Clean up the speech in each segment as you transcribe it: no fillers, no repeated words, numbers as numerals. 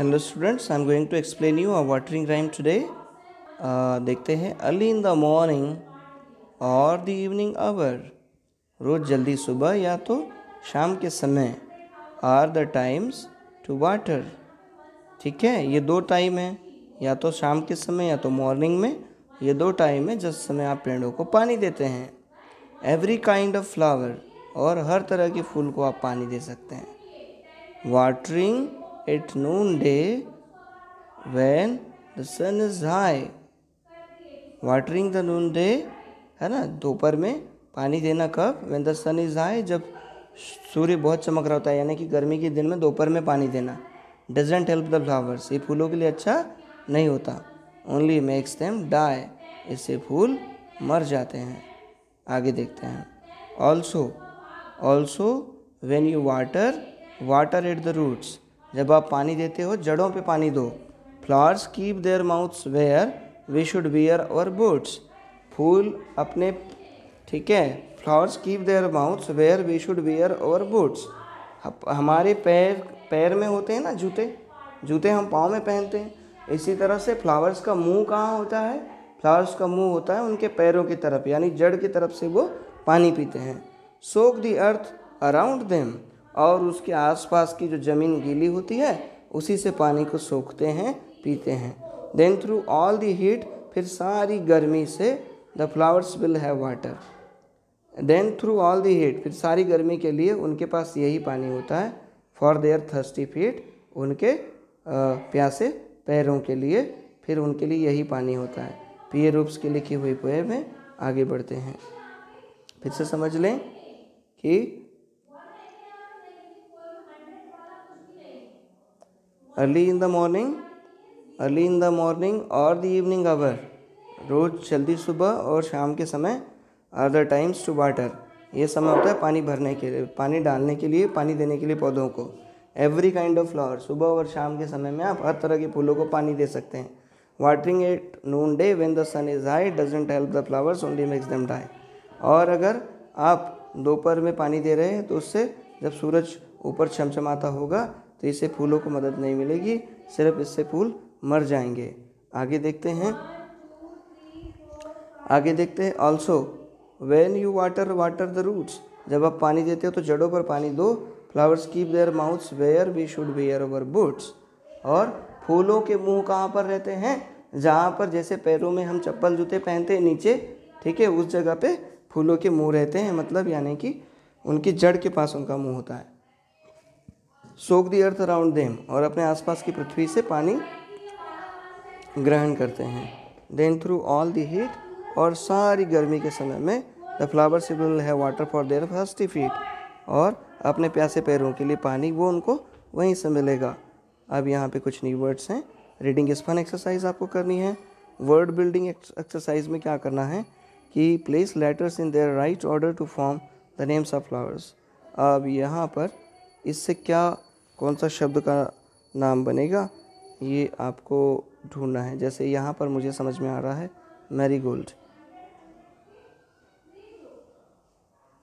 Hello students, I am going to explain you a watering rhyme today. देखते हैं early in the morning और the evening hour, रोज़ जल्दी सुबह या तो शाम के समय, are the times to water. ठीक है, ये दो टाइम है, या तो शाम के समय या तो मॉर्निंग में। ये दो टाइम है जिस समय आप पेड़ों को पानी देते हैं। एवरी काइंड ऑफ फ्लावर, और हर तरह के फूल को आप पानी दे सकते हैं। Watering at noon day when the sun is high. Watering the noon day है ना, दोपहर में पानी देना कब? When the sun is high, जब सूर्य बहुत चमक रहा होता है, यानी कि गर्मी के दिन में दोपहर में पानी देना। डजंट हेल्प द फ्लावर्स, ये फूलों के लिए अच्छा नहीं होता। ओनली मेक्स देम डाई, इससे फूल मर जाते हैं। आगे देखते हैं। Also when you water at the roots, जब आप पानी देते हो जड़ों पे पानी दो। Flowers keep their mouths where we should wear our boots, फूल अपने, ठीक है, flowers keep their mouths where we should wear our boots, हमारे पैर में होते हैं ना जूते हम पाँव में पहनते हैं। इसी तरह से फ्लावर्स का मुंह कहाँ होता है? फ्लावर्स का मुंह होता है उनके पैरों की तरफ, यानी जड़ की तरफ से वो पानी पीते हैं। सोक द अर्थ अराउंड देम, और उसके आसपास की जो ज़मीन गीली होती है उसी से पानी को सोखते हैं, पीते हैं। Then through all the heat, फिर सारी गर्मी से the flowers will have water. Then through all the heat, फिर सारी गर्मी के लिए उनके पास यही पानी होता है। फॉर देयर थर्स्टी फीट, उनके प्यासे पैरों के लिए फिर उनके लिए यही पानी होता है। पियर रूप्स की लिखी हुई पोएम में आगे बढ़ते हैं। फिर से समझ लें कि अर्ली इन द मॉर्निंग और द इवनिंग आवर, रोज़ जल्दी सुबह और शाम के समय, are the times to water, ये समय होता है पानी भरने के लिए, पानी डालने के लिए, पानी देने के लिए पौधों को। एवरी काइंड ऑफ फ्लावर, सुबह और शाम के समय में आप हर तरह के फूलों को पानी दे सकते हैं। Watering at noon day when the sun is high doesn't help the flowers, only makes them die. और अगर आप दोपहर में पानी दे रहे हैं तो उससे जब सूरज ऊपर चमचमाता होगा तो इससे फूलों को मदद नहीं मिलेगी, सिर्फ इससे फूल मर जाएंगे। आगे देखते हैं। Also when you water the roots, जब आप पानी देते हो तो जड़ों पर पानी दो। Flowers keep their mouths where we should wear our boots, और फूलों के मुंह कहाँ पर रहते हैं? जहाँ पर जैसे पैरों में हम चप्पल जूते पहनते हैं नीचे, ठीक है, उस जगह पे फूलों के मुंह रहते हैं, मतलब यानी कि उनकी जड़ के पास उनका मुंह होता है। सोक द अर्थ अराउंड देम, और अपने आसपास की पृथ्वी से पानी ग्रहण करते हैं। Then through all the heat, और सारी गर्मी के समय में the flowers will have water for their thirsty feet, और अपने प्यासे पैरों के लिए पानी वो उनको वहीं से मिलेगा। अब यहाँ पे कुछ न्यू वर्ड्स हैं। रीडिंग इज फन एक्सरसाइज आपको करनी है। वर्ड बिल्डिंग एक्सरसाइज में क्या करना है कि place letters in their right order to form the names of flowers. अब यहाँ पर इससे कौन सा शब्द का नाम बनेगा ये आपको ढूंढना है। जैसे यहाँ पर मुझे समझ में आ रहा है मैरीगोल्ड,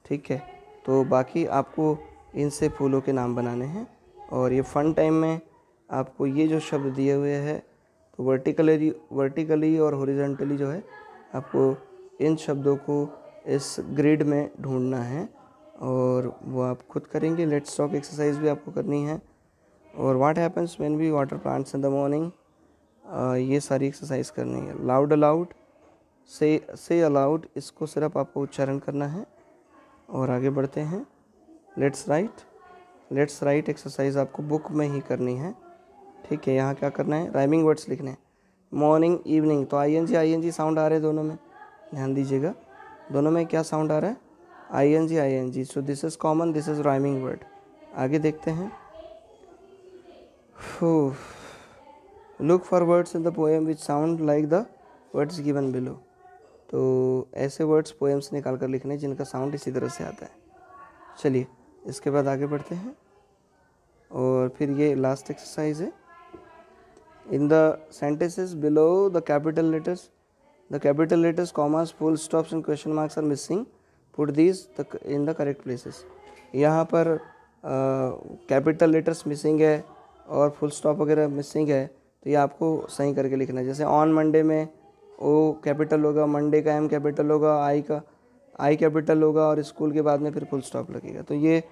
ठीक है, तो बाकी आपको इनसे फूलों के नाम बनाने हैं। और ये फन टाइम में आपको ये जो शब्द दिए हुए हैं तो वर्टिकली और हॉरिजॉन्टली जो है आपको इन शब्दों को इस ग्रिड में ढूंढना है, और वो आप खुद करेंगे। लेट्स टॉक एक्सरसाइज भी आपको करनी है। और what happens when we water plants in the morning, ये सारी एक्सरसाइज करनी है। लाउड अलाउड, से अलाउड, इसको सिर्फ आपको उच्चारण करना है। और आगे बढ़ते हैं। लेट्स राइट एक्सरसाइज आपको बुक में ही करनी है, ठीक है। यहाँ क्या करना है? राइमिंग वर्ड्स लिखने हैं। मॉर्निंग, इवनिंग, तो आई एन जी साउंड आ रहे हैं दोनों में, ध्यान दीजिएगा, दोनों में क्या साउंड आ रहा है? I N G, so this is common, this is rhyming word. आगे देखते हैं। Look for words in the poem which sound like the words given below, तो ऐसे वर्ड्स पोएम से निकाल कर लिखने जिनका साउंड इसी तरह से आता है। चलिए इसके बाद आगे बढ़ते हैं। और फिर ये लास्ट एक्सरसाइज है। In the sentences below the capital letters, commas, full stops and question marks are missing, put these in the correct places. यहाँ पर कैपिटल लेटर्स मिसिंग है और फुल स्टॉप वगैरह मिसिंग है तो ये आपको सही करके लिखना है। जैसे ऑन मंडे में ओ कैपिटल होगा, मंडे का एम कैपिटल होगा, आई कैपिटल होगा और स्कूल के बाद में फिर फुल स्टॉप लगेगा। तो ये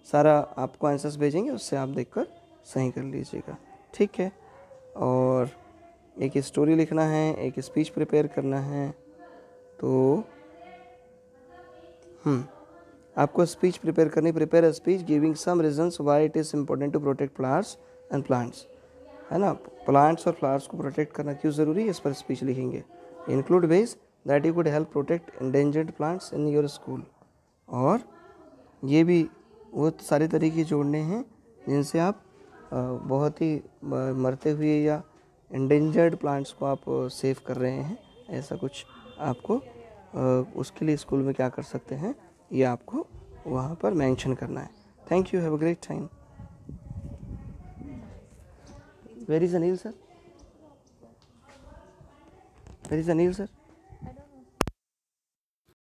सारा आपको आंसर्स भेजेंगे, उससे आप देखकर सही कर लीजिएगा, ठीक है। और एक स्टोरी लिखना है, एक स्पीच प्रिपेयर करना है। तो आपको स्पीच प्रिपेयर करनी, prepare a speech giving some reasons why it is important to protect flowers and plants, है ना। प्लांट्स और फ्लावर्स को प्रोटेक्ट करना क्यों ज़रूरी है, इस पर स्पीच लिखेंगे। Include ways that you could help protect endangered plants in your school, और ये भी वो सारे तरीके जोड़ने हैं जिनसे आप बहुत ही मरते हुए या इंडेंजर्ड प्लांट्स को आप सेव कर रहे हैं। ऐसा कुछ आपको उसके लिए स्कूल में क्या कर सकते हैं ये आपको वहाँ पर मेंशन करना है। Thank you, have a great time. Where is Anil sir? Where is Anil sir?